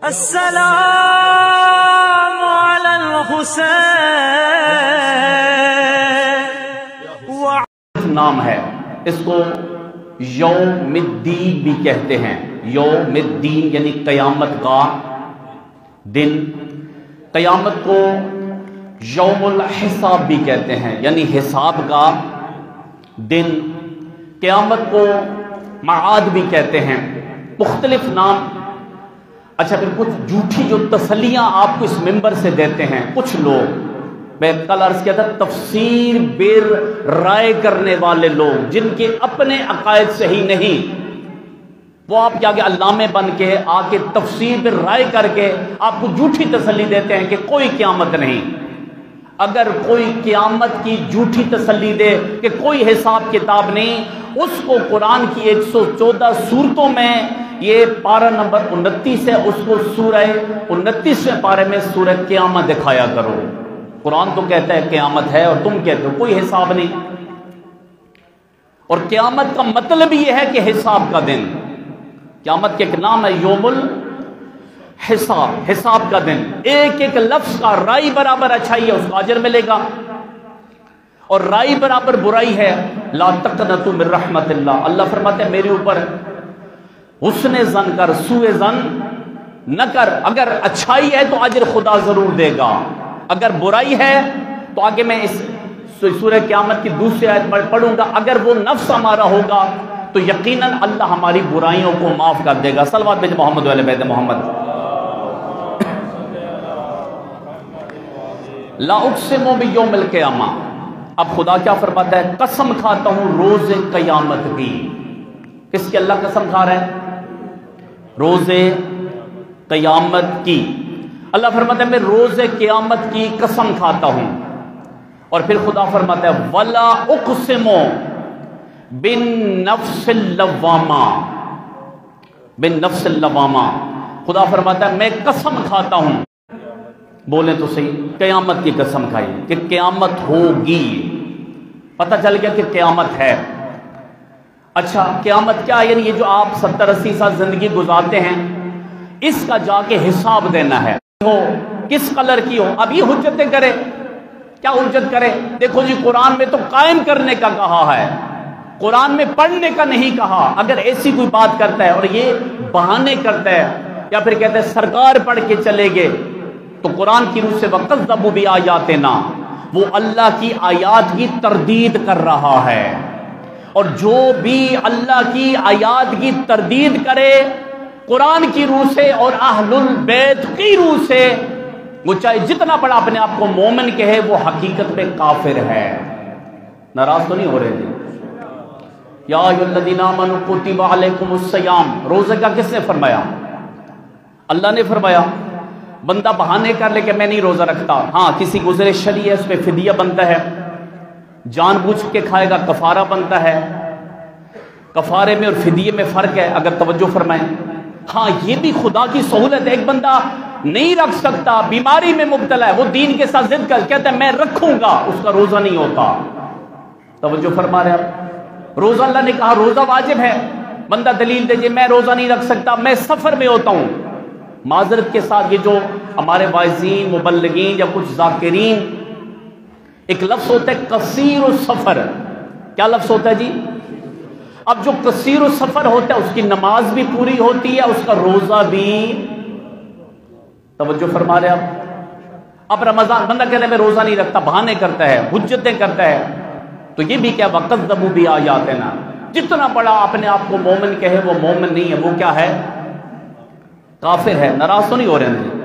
السلام علی الحسین نام ہے، اس کو یوم الدین بھی کہتے ہیں۔ یوم الدین یعنی قیامت کا دن۔ قیامت کو یوم الحساب بھی کہتے ہیں، یعنی حساب کا دن۔ قیامت کو معاد بھی کہتے ہیں، مختلف نام۔ اچھا، پھر کچھ جھوٹی جو تسلیاں آپ کو اس منبر سے دیتے ہیں کچھ لوگ، میں کل عرض کیا تھا، تفسیر بیر رائے کرنے والے لوگ جن کے اپنے عقائد صحیح نہیں، وہ آپ کے آگے علامے بن کے آ کے تفسیر بیر رائے کر کے آپ کو جھوٹی تسلی دیتے ہیں کہ کوئی قیامت نہیں۔ اگر کوئی قیامت کی جھوٹی تسلی دے کہ کوئی حساب کتاب نہیں، اس کو قرآن کی 114 سورتوں میں یہ پارہ نمبر 29 ہے، اس کو سورہ 29ویں پارے میں سورہ قیامت دکھایا کرو۔ قرآن تو کہتا ہے قیامت ہے اور تم کہتے ہو کوئی حساب نہیں۔ اور قیامت کا مطلب یہ ہے کہ حساب کا دن۔ قیامت کے ایک نام ہے یوم الحساب، حساب کا دن۔ ایک ایک لفظ کا رائی برابر اچھائی ہے اس کو اجر ملے گا، اور رائی برابر برائی ہے لا تقنطوا من رحمت اللہ۔ اللہ فرماتے ہیں میرے اوپر حسن زن کر، سوء زن نہ کر۔ اگر اچھائی ہے تو اجر خدا ضرور دے گا، اگر برائی ہے تو آگے میں اس سورہ قیامت کی دوسری آیت پڑھوں گا، اگر وہ نفس ہمارا ہوگا تو یقیناً اللہ ہماری برائیوں کو معاف کر دے گا۔ صلوات بھیجیں محمد والے بیت محمد۔ لا اقسم بیوم القیامہ، اب خدا کیا فرماتا ہے؟ قسم کھاتا ہوں روز قیامت کی۔ کس کی اللہ قسم کھا رہا ہے؟ روز قیامت کی۔ اللہ فرماتا ہے میں روز قیامت کی قسم کھاتا ہوں۔ اور پھر خدا فرماتا ہے ولا اقسم بالنفس اللوامہ، بالنفس اللوامہ۔ خدا فرماتا ہے میں قسم کھاتا ہوں، بولیں تو صحیح، قیامت کی قسم کھائی کہ قیامت ہوگی۔ پتہ چل گیا کہ قیامت ہے۔ اچھا، قیامت کیا ہے؟ یعنی یہ جو آپ 70-80 سال زندگی گزارتے ہیں، اس کا جا کے حساب دینا ہے۔ ہو کس کلر کی ہو، اب یہ حجتیں کرے، کیا حجت کرے؟ دیکھو جی، قرآن میں تو قائم کرنے کا کہا ہے، قرآن میں پڑھنے کا نہیں کہا۔ اگر ایسی کوئی بات کرتا ہے اور یہ بہانے کرتا ہے یا پھر کہتا ہے سرکار پڑھ کے چلے گئے، تو قرآن کی روح سے وَكَذَّبُوا بِآيَاتِنَا، وہ اللہ کی آیات کی تردید کر رہا ہے۔ اور جو بھی اللہ کی آیات کی تردید کرے قرآن کی روح سے اور اہل البیت کی روح سے، وہ چاہے جتنا بڑا اپنے آپ کو مومن کہے، وہ حقیقت میں کافر ہے۔ ناراض تو نہیں ہو رہے تھے؟ یا ایھا الذین آمنوا کتب علیکم الصیام، روزے کا کس نے فرمایا؟ اللہ نے فرمایا۔ بندہ بہانے کر لے کہ میں نہیں روزہ رکھتا، ہاں کسی گزرے شرعی ہے، اس پہ فدیہ بنتا ہے، جان بوجھ کے کھائے گا کفارہ بنتا ہے۔ کفارے میں اور فدیے میں فرق ہے، اگر توجہ فرمائیں۔ ہاں یہ بھی خدا کی سہولت ہے، ایک بندہ نہیں رکھ سکتا، بیماری میں مبتلا ہے، وہ دین کے ساتھ ضد کر کہتا ہے میں رکھوں گا، اس کا روزہ نہیں ہوتا۔ توجہ فرما رہے آپ؟ روزہ اللہ نے کہا روزہ واجب ہے، بندہ دلیل دیجئے میں روزہ نہیں رکھ سکتا، میں سفر میں ہوتا ہوں۔ معذرت کے ساتھ یہ جو ہمارے واعظین، مبلغین یا کچھ ذاکرین، ایک لفظ ہوتا ہے قصیر السفر۔ کیا لفظ ہوتا ہے جی؟ اب جو قصیر السفر ہوتا ہے اس کی نماز بھی پوری ہوتی ہے، اس کا روزہ بھی۔ توجہ فرما رہے آپ؟ اب رمضان بندہ کہتا ہے میں روزہ نہیں رکھتا، بہانے کرتا ہے، حجتیں کرتا ہے، تو یہ بھی کیا وَكَذَّبُوا بِآيَاتِنَا، جتنا بڑا اپنے آپ کو مومن کہے وہ مومن نہیں ہے، وہ کیا ہے؟ کافر ہے۔ ناراض تو نہیں ہو رہے ہیں؟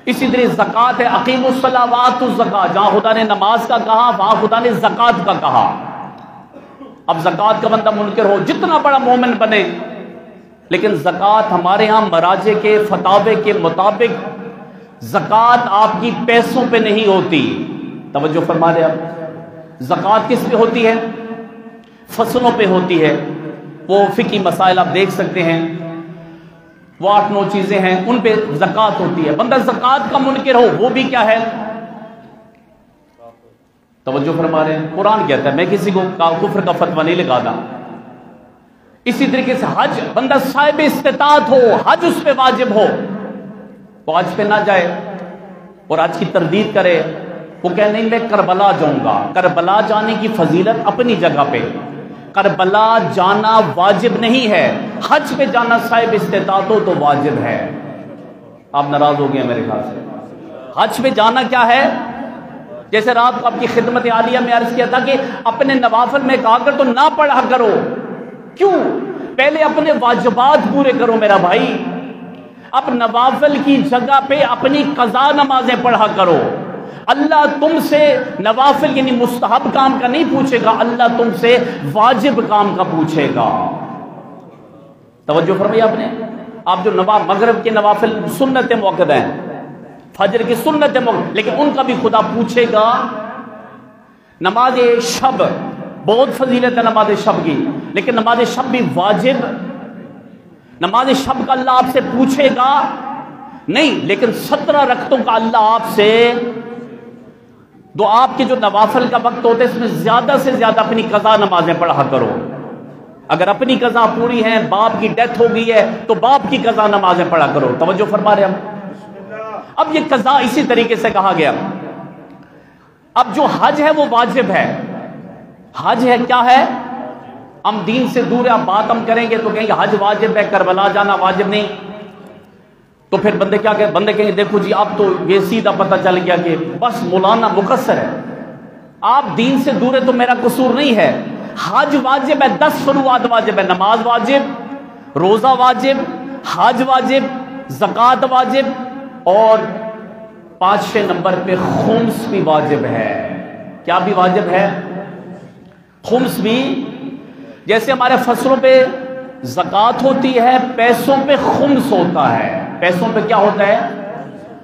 اسی طرح زکوٰۃ ہے، اقیموا الصلاۃ وآتوا الزکاۃ، جہاں خدا نے نماز کا کہا وہاں خدا نے زکوٰۃ کا کہا۔ اب زکوٰۃ کا بندہ منکر ہو، جتنا بڑا مومن بنے، لیکن زکوٰۃ ہمارے ہاں مراجع کے فتاوے کے مطابق زکوٰۃ آپ کی پیسوں پہ نہیں ہوتی۔ توجہ فرما رہے آپ؟ زکوٰۃ کس پہ ہوتی ہے؟ فصلوں پہ ہوتی ہے۔ وہ فقہی مسائل آپ دیکھ سکتے ہیں، وہ 8-9 چیزیں ہیں، ان پہ زکوٰۃ ہوتی ہے۔ بندہ زکوٰۃ کا منکر ہو، وہ بھی کیا ہے؟ توجہ فرما رہے ہیں؟ قرآن کہتا ہے، میں کسی کو کفر کا فتویٰ نہیں لگاتا۔ اسی طریقے سے حج، بندہ صاحب استطاعت ہو، حج اس پہ واجب ہو، وہ حج پہ نہ جائے اور حج کی تردید کرے، وہ کہ نہیں میں کربلا جاؤں گا۔ کربلا جانے کی فضیلت اپنی جگہ پہ، کربلا جانا واجب نہیں ہے، حج پہ جانا صاحب استطاعت ہو تو واجب ہے۔ آپ ناراض ہو گئے میرے خیال سے۔ حج پہ جانا کیا ہے؟ جیسے رات کو آپ کی خدمت عالیہ میں عرض کیا تھا کہ اپنے نوافل میں کہا کر تو نہ پڑھا کرو۔ کیوں؟ پہلے اپنے واجبات پورے کرو میرا بھائی، اب نوافل کی جگہ پہ اپنی قضا نمازیں پڑھا کرو۔ اللہ تم سے نوافل یعنی مستحب کام کا نہیں پوچھے گا، اللہ تم سے واجب کام کا پوچھے گا۔ توجہ فرمائی آپ نے؟ آپ جو مغرب کے نوافل سنت موقع ہیں، فجر کی سنت موقع، لیکن ان کا بھی خدا پوچھے گا۔ نماز شب بہت فضیلت ہے نماز شب کی، لیکن نماز شب بھی واجب، نماز شب کا اللہ آپ سے پوچھے گا نہیں، لیکن 17 رکعتوں کا اللہ آپ سے، آپ کے جو نوافل کا وقت ہوتا ہے اس میں زیادہ سے زیادہ اپنی قضا نمازیں پڑھا کرو۔ اگر اپنی قضا پوری ہے، باپ کی ڈیتھ ہو گئی ہے تو باپ کی قضا نمازیں پڑھا کرو۔ توجہ فرما رہے ہم؟ اب یہ قضا اسی طریقے سے کہا گیا۔ اب جو حج ہے وہ واجب ہے۔ حج ہے کیا ہے؟ ہم دین سے دور ہے، اب بات ہم کریں گے تو کہیں گے حج واجب ہے، کربلا جانا واجب نہیں۔ تو پھر بندے کیا کہ بندے کہیں دیکھو جی اب تو یہ سیدھا پتہ چل گیا کہ بس مولانا مقصر ہے، آپ دین سے دور ہے تو میرا قصور نہیں ہے۔ حج واجب ہے، 10 فروعات واجب ہے، نماز واجب، روزہ واجب، حج واجب، زکوٰۃ واجب، اور 5 نمبر پہ خمس بھی واجب ہے۔ کیا بھی واجب ہے؟ خمس بھی۔ جیسے ہمارے فصلوں پہ زکوٰۃ ہوتی ہے، پیسوں پہ خمس ہوتا ہے۔ پیسوں پہ کیا ہوتا ہے؟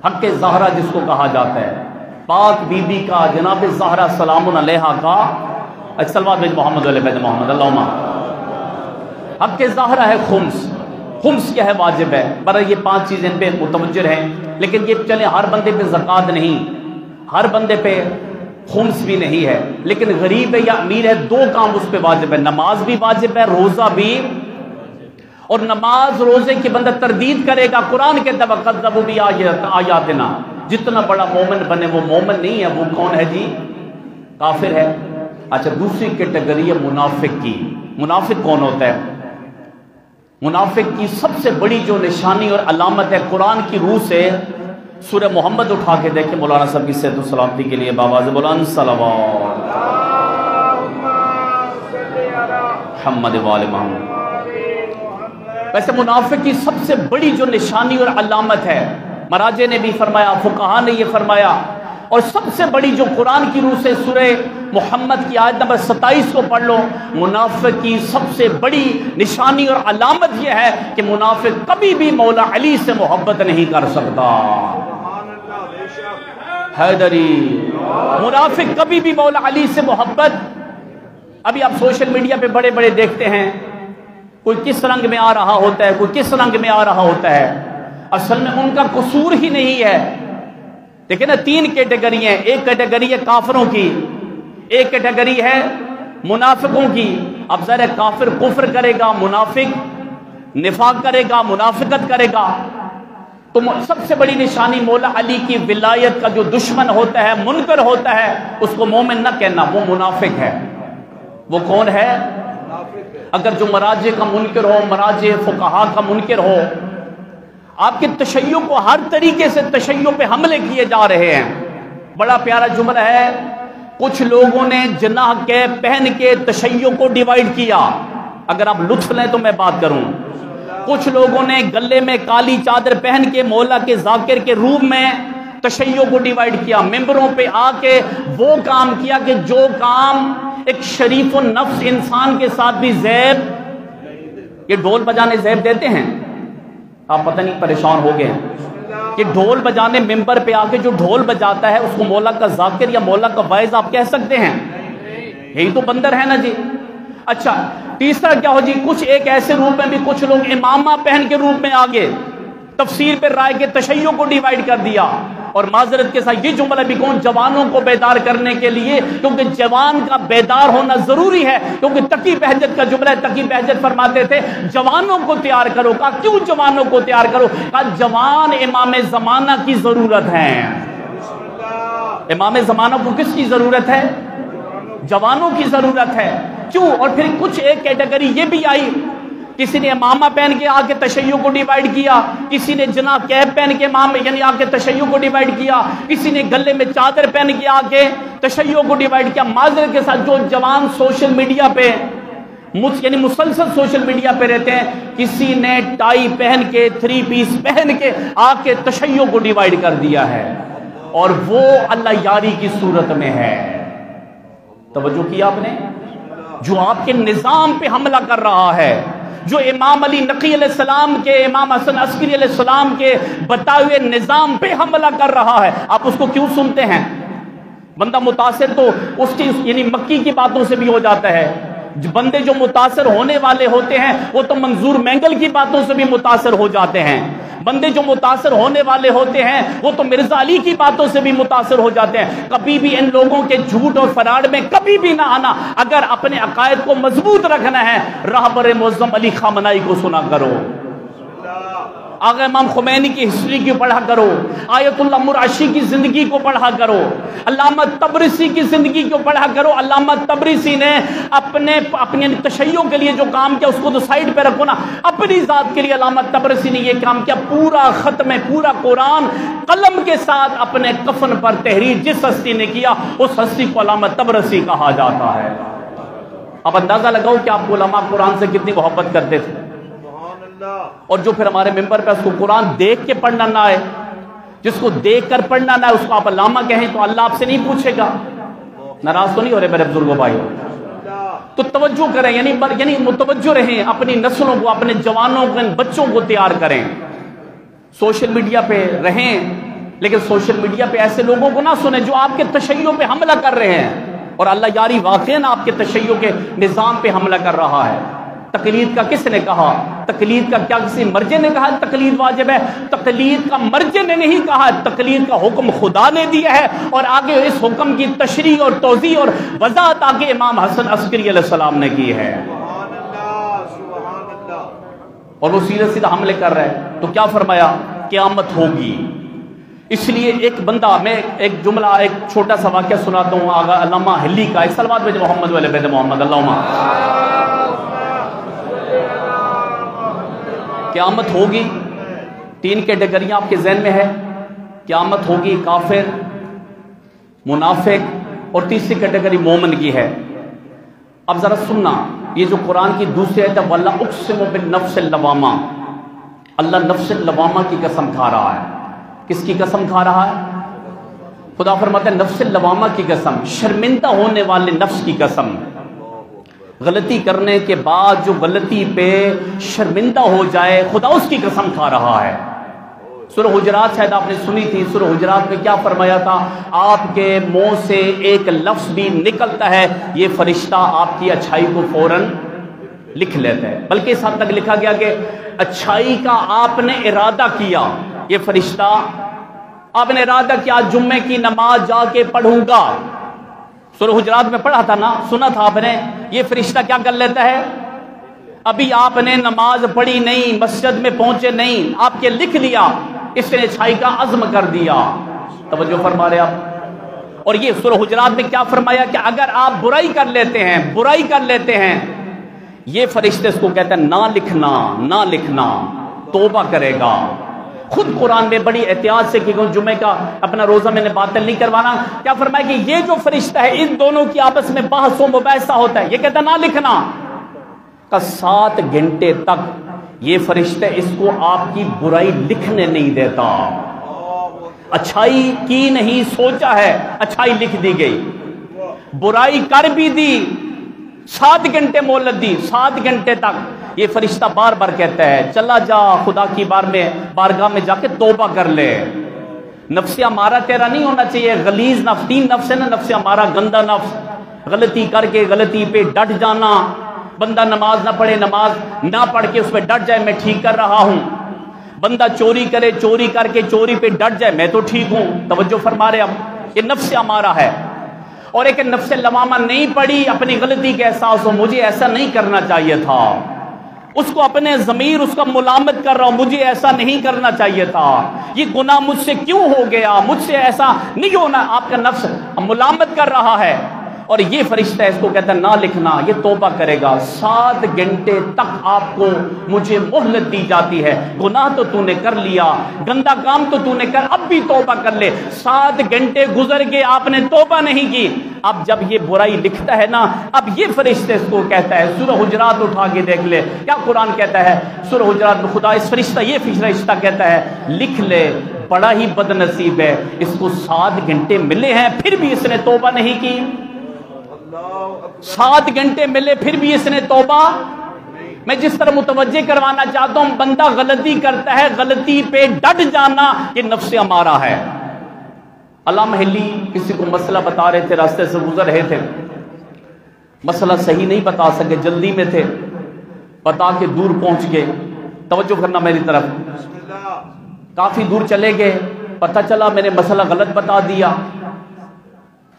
حق زہرا جس کو کہا جاتا ہے، پاک بی بی کا، جناب زہرا سلام علیہا کا، صلوات محمد علیہ بیت محمد اللہم، حق زہرا ہے خمس۔ خمس کیا ہے؟ واجب ہے۔ پر یہ 5 چیزیں پہ متوجہ ہیں، لیکن یہ چلے ہر بندے پہ زکوٰۃ نہیں، ہر بندے پہ خمس بھی نہیں ہے، لیکن غریب ہے یا امیر ہے 2 کام اس پہ واجب ہے، نماز بھی واجب ہے، روزہ بھی۔ اور نماز روزے کی بندہ تردید کرے گا، قرآن کے کذبوا بآیاتنا، جتنا بڑا مومن بنے وہ مومن نہیں ہے، وہ کون ہے جی؟ کافر ہے۔ اچھا، دوسری کیٹیگری ہے منافق کی۔ منافق کون ہوتا ہے؟ منافق کی سب سے بڑی جو نشانی اور علامت ہے قرآن کی روح سے، سورہ محمد اٹھا کے دیکھیں، مولانا صاحب کی صحت و سلامتی کے لیے بابا سے بولان صلوات محمد وآل محمد۔ ویسے منافق کی سب سے بڑی جو نشانی اور علامت ہے، مراجع نے بھی فرمایا، فقہا نے یہ فرمایا، اور سب سے بڑی جو قرآن کی روح سے سورہ محمد کی آیت نمبر 27 کو پڑھ لو، منافق کی سب سے بڑی نشانی اور علامت یہ ہے کہ منافق کبھی بھی مولا علی سے محبت نہیں کر سکتا۔ حیدری، منافق کبھی بھی مولا علی سے محبت، ابھی آپ سوشل میڈیا پہ بڑے بڑے دیکھتے ہیں، کوئی کس رنگ میں آ رہا ہوتا ہے، کوئی کس رنگ میں آ رہا ہوتا ہے، اصل میں ان کا قصور ہی نہیں ہے۔ دیکھیں نا، 3 کیٹیگری ہیں، ایک کیٹیگری ہے کافروں کی، ایک کیٹیگری ہے منافقوں کی۔ اب ذرا کافر کفر کرے گا، منافق نفاق کرے گا، منافقت کرے گا، تو سب سے بڑی نشانی مولا علی کی ولایت کا جو دشمن ہوتا ہے، منکر ہوتا ہے، اس کو مومن نہ کہنا، وہ منافق ہے۔ وہ کون ہے؟ اگر جو مراجع کا منکر ہو، مراجع فقہا کا منکر ہو، آپ کے تشیع کو ہر طریقے سے تشیع پہ حملے کیے جا رہے ہیں۔ بڑا پیارا جملہ ہے، کچھ لوگوں نے جناح کے پہن کے تشیع کو ڈیوائیڈ کیا۔ اگر آپ لطف لیں تو میں بات کروں، کچھ لوگوں نے گلے میں کالی چادر پہن کے مولا کے ذاکر کے روم میں تشیع کو ڈیوائیڈ کیا، ممبروں پہ آ کے وہ کام کیا کہ جو کام ایک شریف و نفس انسان کے ساتھ بھی زیب، یہ ڈھول بجانے زیب دیتے ہیں، آپ پتہ نہیں پریشان ہو گئے ہیں کہ ڈھول بجانے ممبر پہ آ کے جو ڈھول بجاتا ہے اس کو مولا کا ذاکر یا مولا کا واعظ آپ کہہ سکتے ہیں؟ یہی تو بندر ہے نا جی۔ اچھا، تیسرا کیا ہو جی، کچھ ایک ایسے روپ میں بھی کچھ لوگ امامہ پہن کے روپ میں آگے تفسیر پہ رائے کے تشیع کو ڈیوائیڈ کر دیا۔ اور معذرت کے ساتھ یہ جملہ بھی کون جوانوں کو بیدار کرنے کے لیے، کیونکہ جوان کا بیدار ہونا ضروری ہے، کیونکہ تقی بہجت کا جملہ ہے۔ تقی بہجت فرماتے تھے جوانوں کو تیار کرو۔ کہا کیوں جوانوں کو تیار کرو؟ کہا جوان امام زمانہ کی ضرورت ہے۔ امام زمانہ کو کس کی ضرورت ہے؟ جوانوں کی ضرورت ہے۔ کیوں؟ اور پھر کچھ ایک کیٹیگری یہ بھی آئی، کسی نے امامہ پہن کے آ کے تشیع کو ڈیوائیڈ کیا، کسی نے جناح کیپ پہن کے یعنی آ کے تشیع کو ڈیوائیڈ کیا، کسی نے گلے میں چادر پہن کے آ کے تشیع کو ڈیوائیڈ کیا۔ معذرت کے ساتھ جو جوان سوشل میڈیا پہ یعنی مسلسل سوشل میڈیا پہ رہتے ہیں، کسی نے ٹائی پہن کے 3 پیس پہن کے آ کے تشیع کو ڈیوائیڈ کر دیا ہے، اور وہ اللہ یاری کی صورت میں ہے۔ توجہ کیا آپ نے؟ جو آپ کے نظام پہ حملہ کر رہا ہے، جو امام علی نقی علیہ السلام کے، امام حسن عسکری علیہ السلام کے بتائے ہوئے نظام پہ حملہ کر رہا ہے، آپ اس کو کیوں سنتے ہیں؟ بندہ متاثر تو اس کی یعنی مکی کی باتوں سے بھی ہو جاتا ہے۔ بندے جو متاثر ہونے والے ہوتے ہیں وہ تو منظور مینگل کی باتوں سے بھی متاثر ہو جاتے ہیں۔ بندے جو متاثر ہونے والے ہوتے ہیں وہ تو مرزا علی کی باتوں سے بھی متاثر ہو جاتے ہیں۔ کبھی بھی ان لوگوں کے جھوٹ اور فراڈ میں کبھی بھی نہ آنا۔ اگر اپنے عقائد کو مضبوط رکھنا ہے، راہبر معظم علی خامنائی کو سنا کرو، آقا امام خمینی کی ہسٹری کی پڑھا کرو، آیت اللہ مرعشی کی زندگی کو پڑھا کرو، علامہ تبرسی کی زندگی کو پڑھا کرو۔ علامہ تبرسی نے اپنے تشیع کے لیے جو کام کیا اس کو تو سائڈ پہ رکھو نا، اپنی ذات کے لیے علامہ تبرسی نے یہ کام کیا، پورا ختم پورا قرآن قلم کے ساتھ اپنے کفن پر تحریر جس ہستی نے کیا اس ہستی کو علامہ تبرسی کہا جاتا ہے۔ اب اندازہ لگاؤ کہ آپ علماء قرآن سے کتنی محبت کرتے تھے، اور جو پھر ہمارے ممبر پہ اس کو قرآن دیکھ کے پڑھنا نہ آئے، جس کو دیکھ کر پڑھنا نہ آئے اس کو آپ علامہ کہیں تو اللہ آپ سے نہیں پوچھے گا۔ ناراض تو نہیں ہو رہے میرے بزرگوں بھائیوں؟ تو توجہ کریں، یعنی متوجہ رہیں، اپنی نسلوں کو، اپنے جوانوں کو، ان بچوں کو تیار کریں۔ سوشل میڈیا پہ رہیں، لیکن سوشل میڈیا پہ ایسے لوگوں کو نہ سنیں جو آپ کے تشیع پہ حملہ کر رہے ہیں، اور اللہ یاری واقعاً آپ کے تشیع کے نظام پہ حملہ کر رہا ہے۔ تقلید کا کس نے کہا؟ تقلید کا کیا کسی مرجع نے کہا تقلید واجب ہے؟ تقلید کا مرجع نے نہیں کہا، تقلید کا حکم خدا نے دیا ہے، اور آگے اس حکم کی تشریح اور توضیح اور وضاحت آگے امام حسن عسکری علیہ السلام نے کی ہے۔ اور وہ سیدھے سیدھا حملے کر رہے ہیں، تو کیا فرمایا؟ قیامت ہوگی۔ اس لیے ایک بندہ، میں ایک جملہ، ایک چھوٹا سا واقعہ سناتا ہوں آگا علامہ حلی کا، ایک صلوات بھیجو محمد والے بیت محمد اللہم۔ قیامت ہوگی، 3 کیٹیگریاں آپ کے ذہن میں ہے، قیامت ہوگی، کافر، منافق، اور تیسری کیٹیگری مومن کی ہے۔ اب ذرا سننا، یہ جو قرآن کی دوسری آیت ہے وَلَا اُقْسِمُ بِالنَّفْسِ اللَّوَّامَةِ، اللہ نفس اللوامہ کی قسم کھا رہا ہے۔ کس کی قسم کھا رہا ہے؟ خدا فرماتا ہے نفس اللوامہ کی قسم، شرمندہ ہونے والے نفس کی قسم، غلطی کرنے کے بعد جو غلطی پہ شرمندہ ہو جائے، خدا اس کی قسم کھا رہا ہے۔ سورہ حجرات شاید آپ نے سنی تھی، سورہ حجرات میں کیا فرمایا تھا؟ آپ کے منہ سے ایک لفظ بھی نکلتا ہے یہ فرشتہ آپ کی اچھائی کو فوراً لکھ لیتا ہے، بلکہ اس حد تک لکھا گیا کہ اچھائی کا آپ نے ارادہ کیا، یہ فرشتہ آپ نے ارادہ کیا جمعے کی نماز جا کے پڑھوں گا، سورہ حجرات میں پڑھا تھا نا، سنا تھا آپ نے، یہ فرشتہ کیا کر لیتا ہے؟ ابھی آپ نے نماز پڑھی نہیں، مسجد میں پہنچے نہیں، آپ کے لکھ لیا، اس نے اچھائی کا عزم کر دیا۔ توجہ فرما رہے آپ؟ اور یہ سورہ حجرات میں کیا فرمایا کہ اگر آپ برائی کر لیتے ہیں، یہ فرشتے اس کو کہتے ہیں نہ لکھنا، توبہ کرے گا۔ خود قرآن میں بڑی احتیاط سے، کیونکہ جمعے کا اپنا روزہ میں نے باطل نہیں کروانا، کیا فرمایا کہ یہ جو فرشتہ ہے ان دونوں کی آپس میں بحث و مباحثہ ہوتا ہے، یہ کہتا ہے نہ لکھنا، کا 7 گھنٹے تک یہ فرشتہ اس کو آپ کی برائی لکھنے نہیں دیتا۔ اچھائی کی نہیں، سوچا ہے، اچھائی لکھ دی گئی، برائی کر بھی دی، 7 گھنٹے مہلت دی، 7 گھنٹے تک یہ فرشتہ بار بار کہتا ہے چلا جا خدا کی بارگاہ میں جا کے توبہ کر لے۔ نفس امارہ تیرا نہیں ہونا چاہیے، غلیظ نفس، 3 نفس ہے نا، نفس امارہ گندا نفس، غلطی کر کے غلطی پہ ڈٹ جانا، بندہ نماز نہ پڑھے، نماز نہ پڑھ کے اس پہ ڈٹ جائے میں ٹھیک کر رہا ہوں، بندہ چوری کرے، چوری کر کے چوری پہ ڈٹ جائے، میں تو ٹھیک ہوں، توجہ فرما رہے اب یہ نفس امارہ ہے، اور ایک نفس لوامہ نہیں پڑی، اپنی غلطی کا احساس ہو، مجھے ایسا نہیں کرنا چاہیے تھا، اس کو اپنے ضمیر اس کا ملامت کر رہا ہوں، مجھے ایسا نہیں کرنا چاہیے تھا، یہ گناہ مجھ سے کیوں ہو گیا، مجھ سے ایسا نہیں ہونا، آپ کا نفس ملامت کر رہا ہے، اور یہ فرشتہ اس کو کہتا ہے نہ لکھنا، یہ توبہ کرے گا، 7 گھنٹے تک آپ کو مجھے مہلت دی جاتی ہے، گناہ تو تو نے کر لیا، گندا کام تو نے کر، اب بھی توبہ کر لے، 7 گھنٹے گزر گئے آپ نے توبہ نہیں کی، اب جب یہ برائی لکھتا ہے نا، اب یہ فرشتہ اس کو کہتا ہے، سورہ حجرات اٹھا کے دیکھ لے کیا قرآن کہتا ہے، سورہ حجرات میں خدا اس فرشتہ، یہ فرشتہ کہتا ہے لکھ لے، بڑا ہی بد نصیب ہے، اس کو 7 گھنٹے ملے ہیں پھر بھی اس نے توبہ نہیں کی، 7 گھنٹے ملے پھر بھی اس نے توبہ، میں جس طرح متوجہ کروانا چاہتا ہوں، بندہ غلطی کرتا ہے، غلطی پہ ڈٹ جانا یہ نفس امارہ ہے۔ علامہ حلی کسی کو مسئلہ بتا رہے تھے، راستے سے گزر رہے تھے، مسئلہ صحیح نہیں بتا سکے، جلدی میں تھے، بتا کے دور پہنچ گئے، توجہ کرنا میری طرف، کافی دور چلے گئے، پتہ چلا میں نے مسئلہ غلط بتا دیا،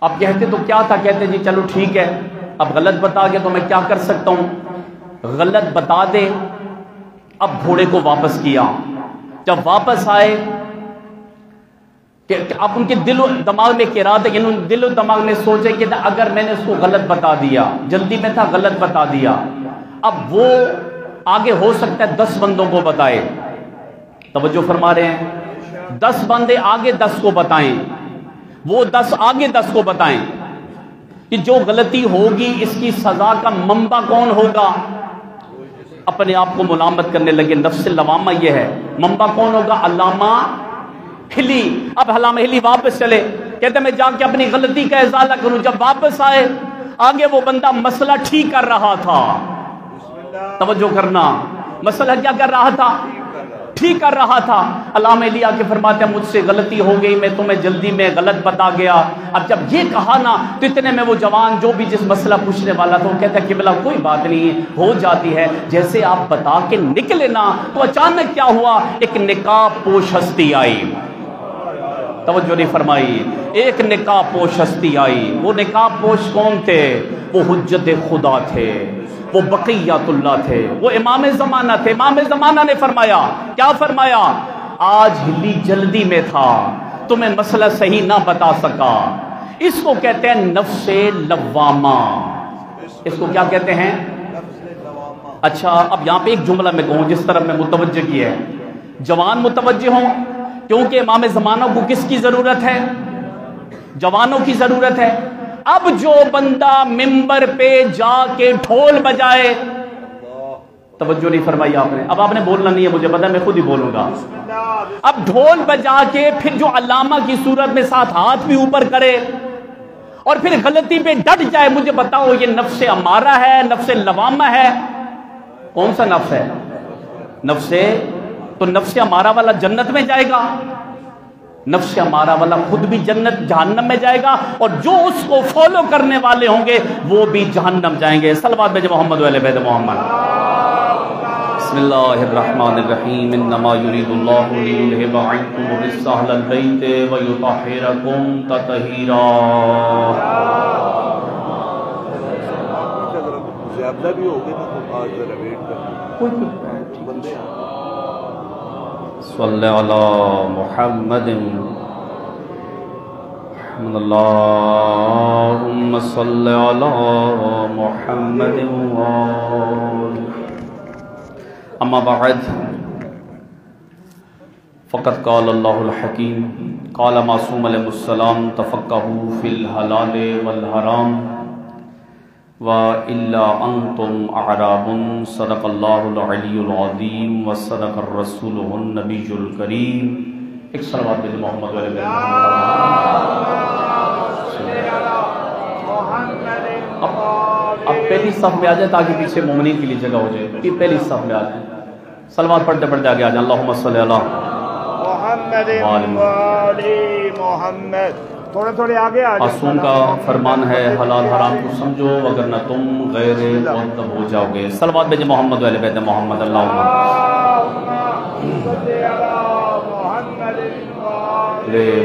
اب کہتے تو کیا تھا، کہتے جی چلو ٹھیک ہے، اب غلط بتا گیا تو میں کیا کر سکتا ہوں، غلط بتا دے، اب گھوڑے کو واپس کیا، جب واپس آئے کہ اب ان کے دل و دماغ میں کہہ رہا تھا کہ دل و دماغ میں سوچے کہ اگر میں نے اس کو غلط بتا دیا، جلدی میں تھا غلط بتا دیا، اب وہ آگے ہو سکتا ہے 10 بندوں کو بتائے، توجہ فرما رہے ہیں، 10 بندے آگے 10 کو بتائیں، وہ 10 آگے 10 کو بتائیں کہ جو غلطی ہوگی اس کی سزا کا منبع کون ہوگا، اپنے آپ کو ملامت کرنے لگے، نفس لوامہ یہ ہے، منبع کون ہوگا، علامہ حلی، اب علامہ حلی واپس چلے، کہتے میں جا کے اپنی غلطی کا ازالہ کروں، جب واپس آئے آگے وہ بندہ مسئلہ ٹھیک کر رہا تھا، توجہ کرنا، مسئلہ کیا کر رہا تھا، ٹھیک کر رہا تھا، علامہ علی آ کے فرماتے ہیں مجھ سے غلطی ہو گئی، میں تمہیں جلدی میں غلط بتا گیا، اب جب یہ کہا نا تو اتنے میں وہ جوان جو بھی جس مسئلہ پوچھنے والا تھا وہ کہتا ہے قبلہ کوئی بات نہیں، ہو جاتی ہے، جیسے آپ بتا کے نکلے نا تو اچانک کیا ہوا، ایک نقاب پوش ہستی آئی، توجہ نہیں فرمائی، ایک نقاب پوش ہستی آئی، وہ نقاب پوش کون تھے، وہ حجت خدا تھے، وہ بقیت اللہ تھے، وہ امام زمانہ تھے، امام زمانہ نے فرمایا، کیا فرمایا، آج حلی جلدی میں تھا، تمہیں مسئلہ صحیح نہ بتا سکا، اس کو کہتے ہیں نفس لوامہ، اس کو کیا کہتے ہیں، اچھا اب یہاں پہ ایک جملہ میں کہوں جس طرح میں متوجہ کیا ہے، جوان متوجہ ہوں، کیونکہ امام زمانہ کو کس کی ضرورت ہے، جوانوں کی ضرورت ہے، اب جو بندہ ممبر پہ جا کے ڈھول بجائے، توجہ نہیں فرمائی آپ نے، اب آپ نے بولنا نہیں ہے مجھے پتا، میں خود ہی بولوں گا، اب ڈھول بجا کے پھر جو علامہ کی صورت میں ساتھ ہاتھ بھی اوپر کرے اور پھر غلطی پہ ڈٹ جائے، مجھے بتاؤ یہ نفس امارہ ہے، نفس لوامہ ہے، کون سا نفس ہے، نفس، تو نفس امارہ والا جنت میں جائے گا، نفس امارہ والا خود بھی جنت جہنم میں جائے گا، اور جو اس کو فالو کرنے والے ہوں گے وہ بھی جہنم جائیں گے، صلوات بھیجیں محمد وعلی بیت محمد۔ بسم اللہ الرحمن الرحیم، انما یرید اللہ لیذھب عنکم الرجس اہل البیت ویطہرکم تطہیرا۔ زیادہ بھی ہوگے نا تو آج ذرا ویٹ کریں، بندے صلی علی محمد، اللہم صلی علی محمد، اما بعد فقد قال اللہ الحکیم، قال معصوم علیہ السلام تفقہوا فی الحلال والحرام وَإِلَّا أَنْتُمْ أَعْرَابٌ صدق اللہ العلی العظیم وصدق الرسول النبی الکریم۔ ایک صلوات بھیجیں محمد علیہ وسلم۔ اب پہلی صف میں آ جائے تاکہ پیچھے مومنین کے لیے جگہ ہو جائے، کہ پہلی صف میں آ جائیں، صلوات پڑھتے پڑھتے آگے آ جائیں، اللہم صلی علی محمد وعلی محمد، تھوڑے تھوڑے آگے آ جائیں۔ معصوم کا فرمان ہے حلال حرام کو سمجھو وگرنہ تم غیر مؤدب ہو جاؤ گے، صلوات بھیجیں محمد وعلی بیت محمد، اللہم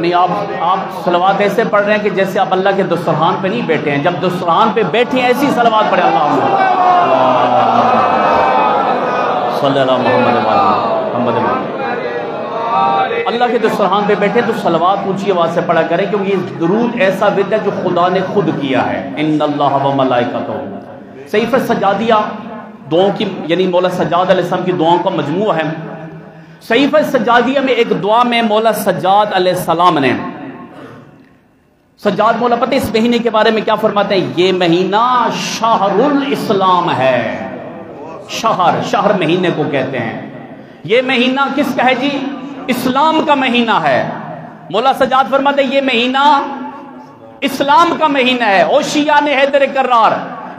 نہیں، آپ صلوات ایسے پڑھ رہے ہیں کہ جیسے آپ اللہ کے دسترخوان پہ نہیں بیٹھے ہیں. جب دسترخوان پہ بیٹھے ہیں ایسی صلوات پڑھیں. اللہ صلی اللہ محمد. اللہ کے دسترخوان پہ بیٹھے تو صلوات اونچی آواز سے پڑھا کریں، کیونکہ یہ درود ایسا ورد ہے جو خدا نے خود کیا ہے. ان اللہ و ملائکتہ. صحیفہ سجادیہ دعاؤں کی، یعنی مولا سجاد علیہ السلام کی دعاؤں کا مجموعہ ہے. صحیفہ سجادیہ میں ایک دعا میں مولا سجاد علیہ السلام نے، سجاد مولا پتہ اس مہینے کے بارے میں کیا فرماتے ہیں؟ یہ مہینہ شہر الاسلام ہے. شہر مہینے کو کہتے ہیں. یہ مہینہ کس کا ہے جی؟ اسلام کا مہینہ ہے. مولا سجاد فرماتے ہیں یہ مہینہ اسلام کا مہینہ ہے. اوشیان حیدر کرار،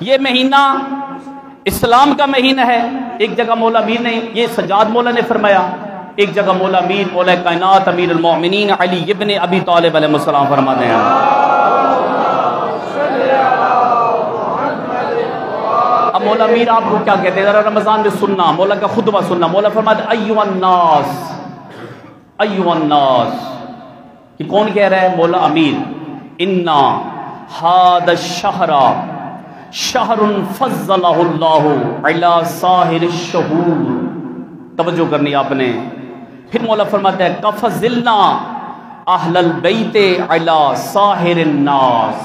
یہ مہینہ اسلام کا مہینہ ہے. ایک جگہ مولا میر نے، یہ سجاد مولا نے فرمایا، ایک جگہ مولا میر مولا کائنات امیر المومنین علی ابن ابی طالب علیہ السلام فرماتے ہیں. اب مولا میر آپ کو کیا کہتے ہیں؟ ذرا رمضان میں سننا، مولا کا خطبہ سننا. مولا فرماتے ہیں ایھا الناس. یہ کون کہہ رہا ہے؟ مولا امیر. انا ھذا الشہر شہر فضلہ اللہ علی سائر الشہور. توجہ کرنی آپ نے. پھر مولا فرماتا ہے کفضلنا اہل البیت علی سائر الناس.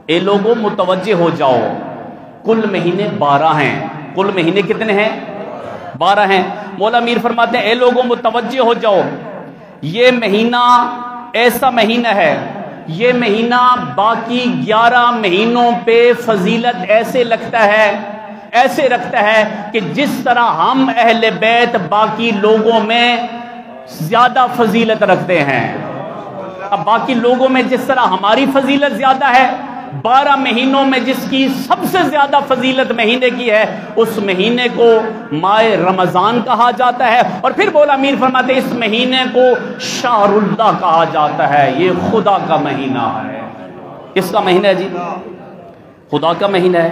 اے لوگوں متوجہ ہو جاؤ، کل مہینے 12 ہیں. کل مہینے کتنے ہیں؟ 12 ہیں. مولا میر فرماتے ہیں اے لوگوں متوجہ ہو جاؤ، یہ مہینہ ایسا مہینہ ہے، یہ مہینہ باقی 11 مہینوں پہ فضیلت ایسے رکھتا ہے کہ جس طرح ہم اہل بیت باقی لوگوں میں زیادہ فضیلت رکھتے ہیں. اب باقی لوگوں میں جس طرح ہماری فضیلت زیادہ ہے، 12 مہینوں میں جس کی سب سے زیادہ فضیلت مہینے کی ہے، اس مہینے کو ماہ رمضان کہا جاتا ہے. اور پھر مولا میر فرماتے ہیں اس مہینے کو شہر اللہ کہا جاتا ہے. یہ خدا کا مہینہ ہے. کس کا مہینہ ہے جی؟ خدا کا مہینہ ہے.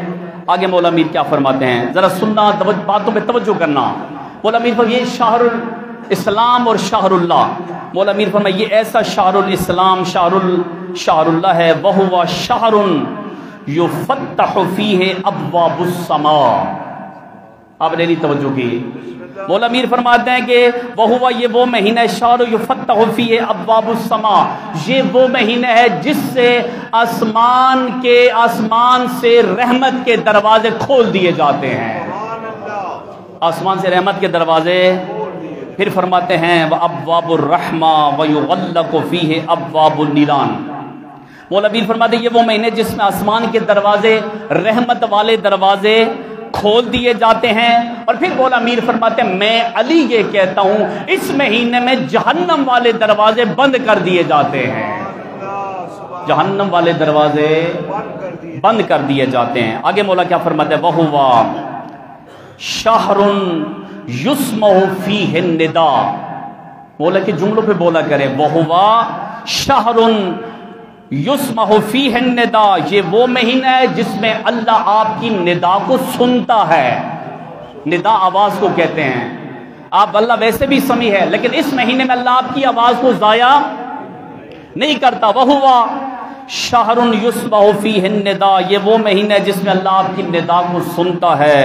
آگے مولا میر کیا فرماتے ہیں؟ ذرا سننا، باتوں پہ توجہ کرنا. مولا میر فرماتے ہیں یہ شہر الاسلام اور شہر اللہ. مولا میر فرماتے ہیں یہ ایسا شہر الاسلام شہر اللہ ہے. وہو شہر یفتح فیہ ابواب السماء. آپ نے نہیں توجہ کی. مولا میر فرماتے ہیں کہ وہو، یہ وہ مہینہ شہر یفتح فیہ ابواب السماء. یہ وہ مہینہ ہے جس سے آسمان سے رحمت کے دروازے کھول دیے جاتے ہیں. آسمان سے رحمت کے دروازے. پھر فرماتے ہیں وابواب الرحمہ ویغلق فیہ ابواب النیران. مولا میر فرماتے ہیں یہ وہ مہینے جس میں آسمان کے دروازے، رحمت والے دروازے کھول دیے جاتے ہیں. اور پھر مولا میر فرماتے ہیں میں علی یہ کہتا ہوں اس مہینے میں جہنم والے دروازے بند کر دیے جاتے ہیں. جہنم والے دروازے بند کر دیے جاتے ہیں. آگے مولا کیا فرماتے ہیں؟ وہوا شہر یسمع فیہ النداء. مولا کے جملوں پہ بولا کرے وہوا شہر یسمع فیہ النداء. یہ وہ مہینہ ہے جس میں اللہ آپ کی ندا کو سنتا ہے. ندا آواز کو کہتے ہیں. آپ اللہ ویسے بھی سمیع ہے، لیکن اس مہینے میں اللہ آپ کی آواز کو ضائع نہیں کرتا. وہوا شہر یسمع فیہ النداء. یہ وہ مہینہ ہے جس میں اللہ آپ کی ندا کو سنتا ہے.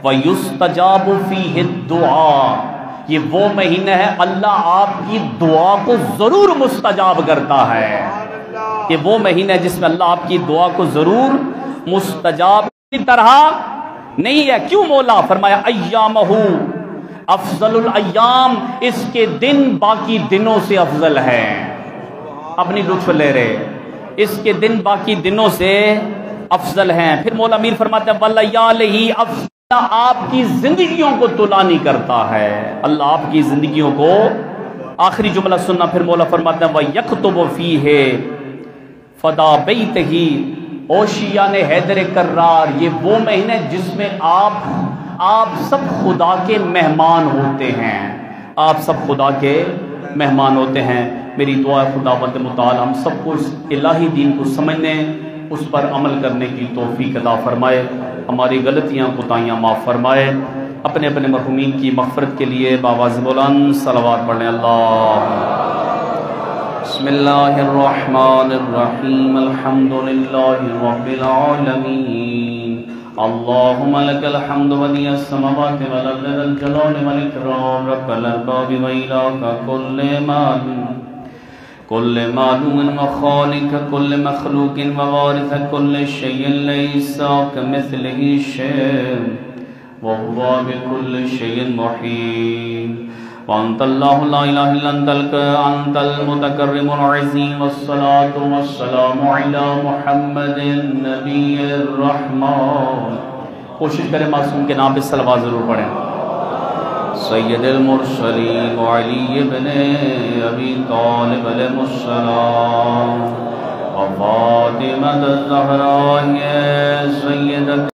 وَيُسْتَجَابُ فِيهِ الدُّعَاء. یہ وہ مہینہ ہے اللہ آپ کی دعا کو ضرور مستجاب کرتا ہے. یہ وہ مہینہ ہے جس میں اللہ آپ کی دعا کو ضرور مستجاب کی طرح نہیں ہے. کیوں مولا فرمایا ایامہ افضل الایام. اس کے دن باقی دنوں سے افضل ہے. اپنی لطف لے رہے، اس کے دن باقی دنوں سے افضل ہیں. پھر مولا میر فرماتے ہیں وَلَيَالِهِ افضل. اللہ آپ کی زندگیوں کو طولانی کرتا ہے. اللہ آپ کی زندگیوں کو. آخری جملہ سننا. پھر مولا فرماتے ہیں وَيَكْتُبُ فِيهِ فَدَا بَيْتِهِ اوشیان حیدر کرار. یہ وہ مہینے جس میں آپ سب خدا کے مہمان ہوتے ہیں. آپ سب خدا کے مہمان ہوتے ہیں. میری دعا ہے خداوند متعال ہم سب کو اس الہی دین کو سمجھنے، اس پر عمل کرنے کی توفیق عطا فرمائے. ہماری غلطیاں کوتاہیاں معاف فرمائے. اپنے مرحومین کی مغفرت کے لیے باواز بلند صلوات پڑھیں. اللہ بسم اللہ الرحمن الرحیم الحمد للہ رب العالمین اللہم لک الحمد ودیع السماوات والارض ذا الجلال والاکرام رب الارباب وإلهك كل معلوم وخالق كل مخلوق ووارث كل شيء ليس كمثله شيء وهو بكل شيء محيط وأنت الله لا إله إلا أنت المتكرم العظيم والصلاة والسلام على محمد النبي الرحمن کوشش کریں معصوم کے نام پہ صلوات ضرور پڑھیں سید المرسلین وعلی ابن ابی طالب علیہ السلام وفاطمہ الزہراء سیدت